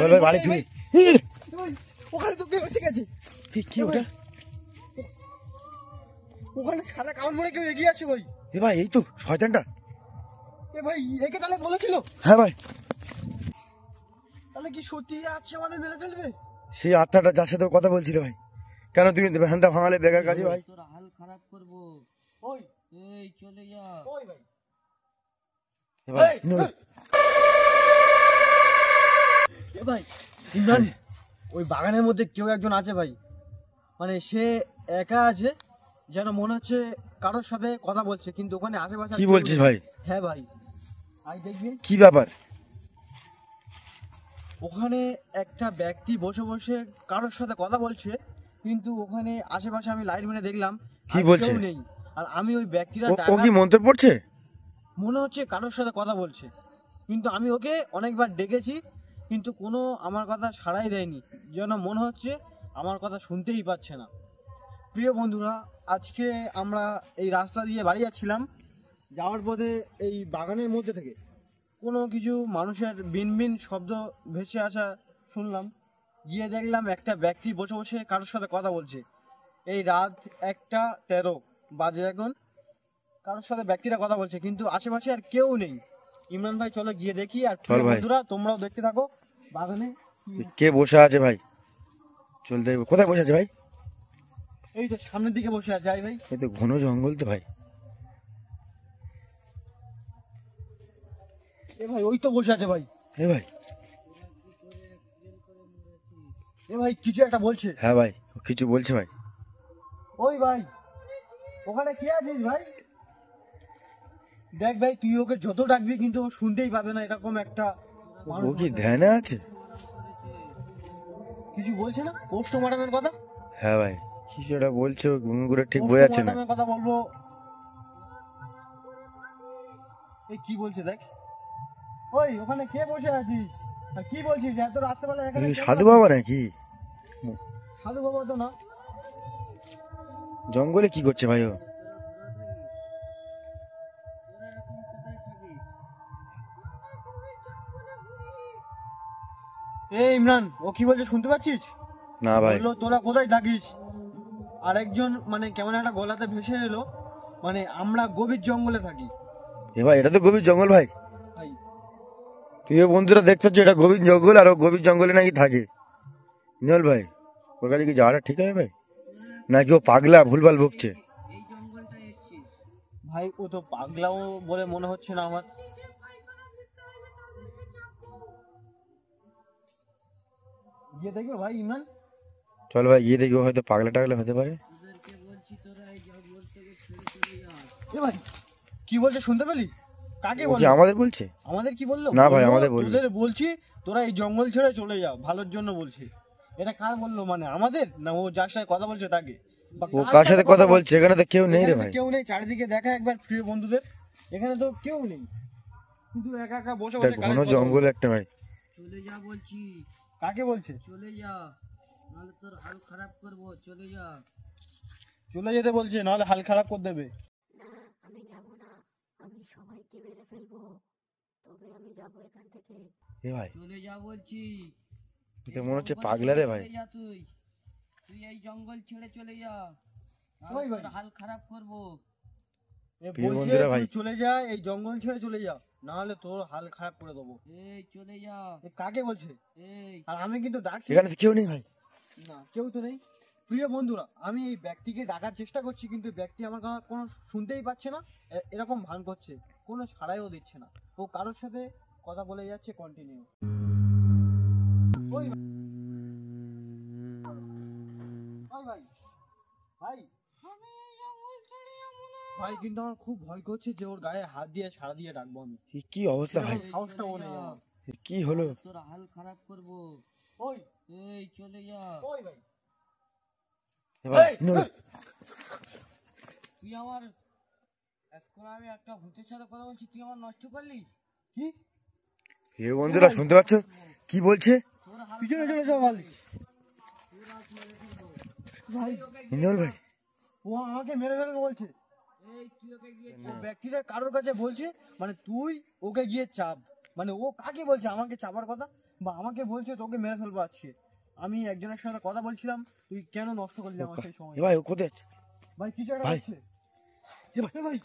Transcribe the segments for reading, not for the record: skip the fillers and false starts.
চলো বাড়ি ফিরি। ওখানে তো কেউ এসে গেছে। কি ওটা? ওখানে সাদা কামান মনে কেউ এগিয়ে আছে ভাই। এ ভাই এই তো শয়তানটা। এ ভাই একে তাহলে বলেছিল? হ্যাঁ ভাই। তাহলে কি সত্যি আছে আমাদের মেরে ফেলবে? সেই আত্মাটা যার সাথে কথা বলছিল ভাই। কেন তুমি ভ্যানটা ভাঙালে বেকার কাজে ভাই? তোর হাল খারাপ করবো। ওই এই চলে যা। ওই ভাই এ ভাই এ ভাই ইমরান, ওই বাগানের মধ্যে কেউ একজন আছে ভাই। মানে সে একা আছে, যেন মনে হচ্ছে কারোর সাথে কথা বলছে, কিন্তু ওখানে আশেপাশে কি বলছিস ভাই? হ্যাঁ ভাই, আই দেখবি কি ব্যাপার? ওখানে একটা ব্যক্তি বসে বসে কারোর সাথে কথা বলছে, কিন্তু ওখানে আশেপাশে আমি লাইট মেরে দেখলাম কি আর বলছে? কেউ নেই। আর আমি ওই ব্যক্তিরা ও কি মন্ত্র পড়ছে? মনে হচ্ছে কারোর সাথে কথা বলছে, কিন্তু আমি ওকে অনেকবার ডেকেছি, কিন্তু কোনো আমার কথা সাড়াই দেয়নি, যেন মনে হচ্ছে আমার কথা শুনতেই পাচ্ছে না। প্রিয় বন্ধুরা, আজকে আমরা এই রাস্তা দিয়ে বাড়ি যাচ্ছিলাম, যাওয়ার পথে এই বাগানের মধ্যে থেকে কোনো কিছু মানুষের বিনবিন শব্দ ভেসে আসা শুনলাম। গিয়ে দেখলাম একটা ব্যক্তি বসে বসে কারোর সাথে কথা বলছে। এই রাত 1:13 বাজে এখন, কারোর সাথে ব্যক্তিরা কথা বলছে, কিন্তু আশেপাশে আর কেউ নেই। ইমরান ভাই চলো গিয়ে দেখি। আর চল ভাই। বন্ধুরা তোমরাও দেখতে থাকো বাগানে কে বসে আছে ভাই? চলতে কোথায় বসে আছে ভাই? এই তো সামনের দিকে বসে আছে। যাই ভাই। এই তো ঘন জঙ্গল তো ভাই। এ ভাই ওই তো বসে আছে ভাই। এ ভাই। এ ভাই কিছু একটা বলছে। হ্যাঁ ভাই ও কিছু বলছে ভাই। ওই ভাই ওখানে কে আছিস ভাই? দেখ ভাই, তুই ওকে যত ডাকবি কিন্তু ও শুনতেই পাবে না, এরকম একটা মানুষ। ও কি ধ্যানে আছে? কিছু বলছে না পোস্টমর্টমের কথা? হ্যাঁ ভাই কিছু একটা বলছে, ও গুন করে ঠিক বোঝা যাচ্ছে না। পোস্টমর্টমের কথা বলবো। এই কি বলছে দেখ। ওই ওখানে কে বসে আছিস আর কি বলছিস এত রাত্রেবেলা এখানে? কি সাধু বাবা নাকি? সাধু বাবা তো না। জঙ্গলে কি করছে ভাই ও? এই ইমরান, ও কি বলছে শুনতে পাচ্ছিস? না ভাই। বললো তোরা কোথায় থাকিস। আরেকজন মানে কেমন একটা গলাতে ভেসে এলো, মানে আমরা গভীর জঙ্গলে থাকি। এ ভাই এটা তো গভীর জঙ্গল ভাই। ভাই প্রিয় বন্ধুরা দেখতে হচ্ছে এটা গভীর জঙ্গল, আর ও গভীর জঙ্গলে নাকি থাকে। নিল ভাই ওর কাছে কি যাওয়াটা ঠিক হবে ভাই, নাকি ও পাগলা ভুলভাল বকছে? এই জঙ্গলটা এসছিস? ভাই ও তো পাগলাও বলে মনে হচ্ছে না আমার। গিয়ে দেখবে ভাই ইমরান। চল ভাই গিয়ে দেখি, ও হয়তো পাগলা টাগলা হতে পারে। তোদেরকে বলছি তোরা এই জঙ্গল থেকে ছেড়ে চলে যা। এ ভাই কি বলছে শুনতে পেলি? কাকে ও কি বলছে? আমাদের বলছে? আমাদের কি বললো? না ভাই, বললো, আমাদের বললো। তোদের বলছি তোরা এই জঙ্গল ছেড়ে চলে যা, ভালোর জন্য বলছি। এটা কার বললো, মানে আমাদের না ও যার সাথে কথা বলছে তাকে? বা ও কার সাথে কথা বলছে? এখানে তো কেউ নেই রে এখানে তো ভাই। কেউ নেই, চারিদিকে দেখা একবার প্রিয় বন্ধুদের, এখানে তো কেউ নেই, শুধু একা একা বসে এটা বসে ঘন কার কথা জঙ্গল বলছে? একটা ভাই। চলে যা বলছি, কাকে বলছে? চলে যা, নাহলে তোর হাল খারাপ করবো। চলে যা। চলে যেতে বলছে, নাহলে হাল খারাপ করে দেবে। না, আমি যাব না। আমি সবাইকে মেরে ফেলবো, তবে আমি যাব এখান থেকে। এ ভাই চলে যা বলছি। এটা মনে হচ্ছে পাগলা রে ভাই। চলে যা তুই, তুই এই জঙ্গল ছেড়ে চলে যা, ওই নাহলে ভাই। তোর হাল খারাপ করবো। বলছে বন্ধুরা ভাই। তুই চলে যা, এই জঙ্গল ছেড়ে চলে যা, না হলে তোর হাল খারাপ করে দেবো। এই চলে যা। কাকে বলছে? এই আর আমি কিন্তু ডাকছি এখানে তো কেউ নেই ভাই। না, কেউ তো নেই। প্রিয় বন্ধুরা, আমি এই ব্যক্তিকে ডাকার চেষ্টা করছি, কিন্তু ব্যক্তি আমার কথা কোনো শুনতেই পাচ্ছে না, এরকম ভান করছে, কোনো সাড়াইও দিচ্ছে না। ও কারোর সাথে কথা বলে যাচ্ছে কন্টিনিউ। ওই ভাই ভাই ভাই, কিন্তু আমার খুব ভয় করছে যে ওর গায়ে হাত দিয়ে সাড়া দিয়ে ডাকবো আমি। কি অবস্থা ভাই? সাহসটাও নেই আমার। কি হলো? তোর হাল খারাপ করবো। ওই এই চলে যা। ওই ভাই এ ভাই, নিল। তুই আমার এখন আমি একটা ভূতের সাথে কথা বলছি, তুই আমার নষ্ট করলি। কি? এ বন্ধুরা শুনতে পাচ্ছ কি বলছে? তোর হাল পিছনে চলে যাও ভাই। ভাই নিল ভাই। ও আমাকে মেরে ফেলবে বলছে। এই তুই ওকে গিয়ে ও ব্যক্তিরা কারোর কাছে বলছে, মানে তুই ওকে গিয়ে চাপ, মানে ও কাকে বলছে আমাকে চাপার কথা? বা আমাকে বলছে তোকে মেরে ফেলবো আজকে। আমি একজনের সাথে কথা বলছিলাম, তুই কেন নষ্ট করলি আমার সেই সময়? এ ভাই ও কোথায় আছে? ভাই কিছু একটা ভাই। হচ্ছে। এ ভাই এ ভাই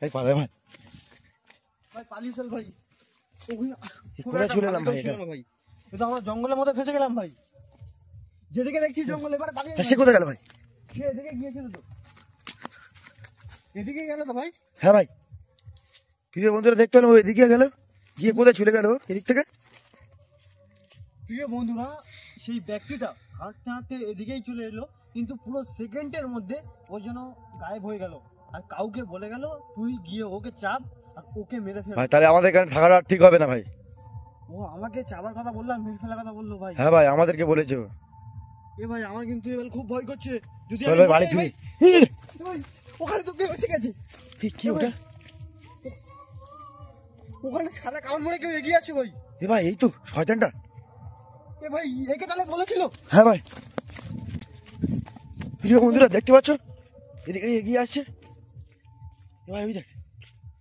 এই পারে ভাই ভাই পালিয়ে চল ভাই। ওখানে- কোথায় চলে এলাম ভাই ছিল এটা? না ভাই, এটা আমরা জঙ্গলের মধ্যে ফেসে গেলাম ভাই। যেদিকে দেখছি জঙ্গল, এবার পালিয়ে সে কোথায় গেল ভাই? সে এদিকে গিয়েছিল তো, এদিকে গেল তো ভাই। হ্যাঁ ভাই, প্রিয় বন্ধুরা দেখতে পেলাম ও এদিকে গেল, গিয়ে কোথায় চলে গেল এদিক থেকে? প্রিয় বন্ধুরা, সেই ব্যক্তিটা হাঁটতে হাঁটতে এদিকেই চলে এলো, কিন্তু পুরো সেকেন্ডের মধ্যে ও যেন গায়েব হয়ে গেল। আর কাউকে বলে গেল তুই গিয়ে ওকে চাপ আর ওকে মেরে ফেল। ভাই তাহলে আমাদের এখানে থাকাটা ঠিক হবে না ভাই। ও আমাকে চাপার কথা বললো আর মেরে ফেলার কথা বললো ভাই। হ্যাঁ ভাই আমাদেরকে বলেছে ও। এ ভাই আমার কিন্তু এবার খুব ভয় করছে। যদি চল আমি ভাই বাড়ি মরে ফিরি। যাই ভাই, ভাই, ওখানে তো কেউ এসে গেছে। কি ওটা? ওখানে সাদা কামড় মরে কেউ এগিয়ে আছে ভাই। এ ভাই এই তো শয়তানটা। এ ভাই একে তাহলে বলেছিল। হ্যাঁ ভাই, প্রিয় বন্ধুরা দেখতে পাচ্ছ এদিকে এগিয়ে আসছে। এ ভাই ওই দেখ।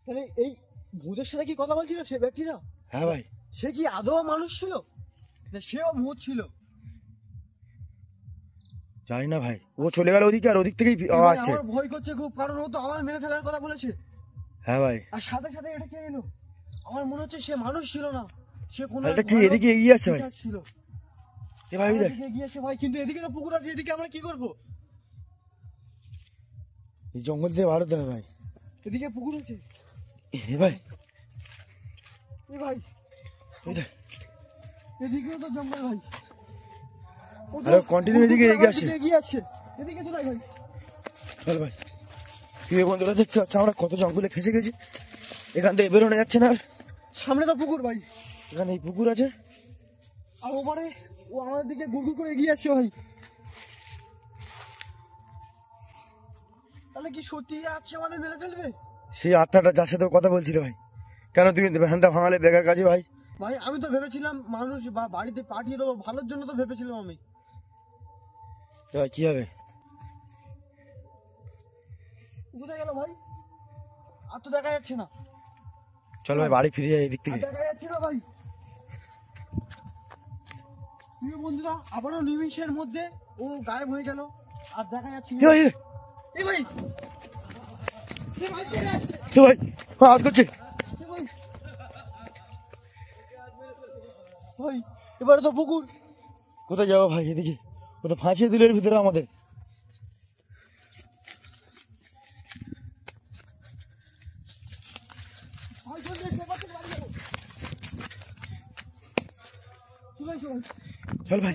তাহলে এই ভূতের সাথে কি কথা বলছিল সে ব্যক্তিরা? হ্যাঁ ভাই সে কি আদৌ মানুষ ছিল না সেও ভূত ছিল? জানি না ভাই, ও চলে গেল ওদিকে আর ওদিক থেকেই এ ভাই, আসছে। আমার ভয় করছে খুব, কারণ ও তো আমার মেরে ফেলার কথা বলেছে। হ্যাঁ ভাই আর সাথে সাথে এটা কে এলো? আমার মনে হচ্ছে সে মানুষ ছিল না, সে কোনো এটা এক কি ভয়ানক এদিকে এগিয়ে আসছে ভাই? পিশাচ ছিল। এ ভাই ওই দেখ, এদিকে এগিয়ে আসছে ভাই, কিন্তু এদিকে তো পুকুর আছে, এদিকে আমরা কি করবো? এই জঙ্গল থেকে বার হতে হবে ভাই। এদিকে পুকুর আছে। এ ভাই এ ভাই ওই দেখ, এদিকেও তো জঙ্গল ভাই। ও তো আরে continue এদিকে পুকুর এগিয়ে আমার আসছে। দিকে এগিয়ে আসছে। এদিকে তো নাই ভাই। চল ভাই। প্রিয় বন্ধুরা দেখতে পাচ্ছ আমরা কত জঙ্গলে ফেসে গেছি, এখান থেকে বেরোনো যাচ্ছে না আর। সামনে তো পুকুর ভাই, এখানে এই পুকুর আছে। আর ওপারে ও আমাদের দিকে গুড় করে এগিয়ে আসছে ভাই। তাহলে কি সত্যি আছে আমাদের মেরে ফেলবে? সেই আত্মাটা যার সাথে ও কথা বলছিল ভাই, কেন তুমি ভ্যানটা ভাঙালে বেকার কাজে ভাই? ভাই আমি তো ভেবেছিলাম মানুষ বা বাড়িতে পাঠিয়ে দেবো, ভালোর জন্য তো ভেবেছিলাম আমি। এ ভাই কি হবে? কোথায় গেল ভাই? আর তো দেখা যাচ্ছে না। চল ভাই বাড়ি ফিরে যাই এদিক আর থেকে। দেখা যাচ্ছে না ভাই। প্রিয় বন্ধুরা, আবারও নিমিষের মধ্যে ও গায়েব হয়ে গেল, আর দেখা যাচ্ছে না। এ ভাই, এ ভাই, এ ভাই কে আসছে? এ ভাই হাত করছে। এ ভাই, ভাই এবারে তো পুকুর। কোথায় যাবো ভাই? এদিকে ও তো ফাঁসিয়ে দিল এর ভিতরে আমাদের। ভাই চল দেখতে পাচ্ছি, বাড়ি যাবো। চলে এসো ভাই। চল ভাই